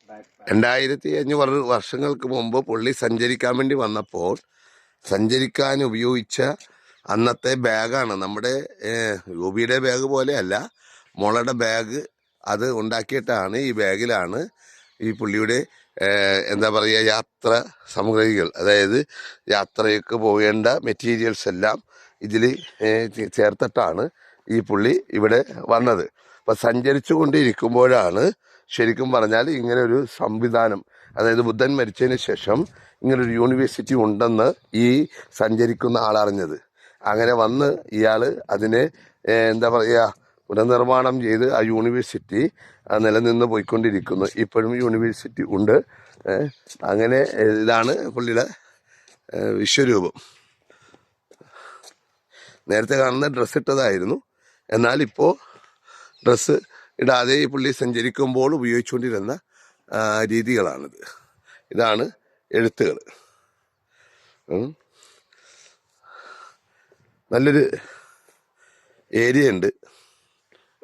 2500 വർഷങ്ങൾക്ക് മുമ്പ് പുള്ളി സഞ്ചരിക്കാൻ വേണ്ടി വന്നപ്പോൾ സഞ്ചരിക്കാൻ ഉപയോഗിച്ച അന്നത്തെ ബാഗാണ്. നമ്മുടെ യൂബിയുടെ ബാഗ് പോലെയല്ല, മുളയുടെ ബാഗ്. അത് ഉണ്ടാക്കിയിട്ടാണ് ഈ ബാഗിലാണ് ഈ പുള്ളിയുടെ എന്താ പറയുക യാത്ര സാമഗ്രികൾ, അതായത് യാത്രയ്ക്ക് പോകേണ്ട മെറ്റീരിയൽസ് എല്ലാം ഇതിൽ ചേർത്തിട്ടാണ് ഈ പുള്ളി ഇവിടെ വന്നത്. അപ്പം സഞ്ചരിച്ചു കൊണ്ടിരിക്കുമ്പോഴാണ് ശരിക്കും പറഞ്ഞാൽ ഇങ്ങനെ ഒരു സംവിധാനം, അതായത് ബുദ്ധൻ മരിച്ചതിന് ശേഷം ഇങ്ങനൊരു യൂണിവേഴ്സിറ്റി ഉണ്ടെന്ന് ഈ സഞ്ചരിക്കുന്ന ആളറിഞ്ഞത്. അങ്ങനെ വന്ന് ഇയാൾ അതിനെ എന്താ പറയുക പുനർനിർമ്മാണം ചെയ്ത് ആ യൂണിവേഴ്സിറ്റി നിലനിന്ന് പോയിക്കൊണ്ടിരിക്കുന്നു. ഇപ്പോഴും യൂണിവേഴ്സിറ്റി ഉണ്ട്. അങ്ങനെ ഇതാണ് പുള്ളിയുടെ വിശ്വരൂപം. നേരത്തെ കാണുന്ന ഡ്രസ്സ് ഇട്ടതായിരുന്നു, എന്നാൽ ഇപ്പോൾ ഡ്രസ്സ് ഇടാതെ ഈ പുള്ളി സഞ്ചരിക്കുമ്പോൾ ഉപയോഗിച്ചുകൊണ്ടിരുന്ന രീതികളാണിത്. ഇതാണ് എഴുത്തുകൾ. നല്ലൊരു ഏരിയ ഉണ്ട്.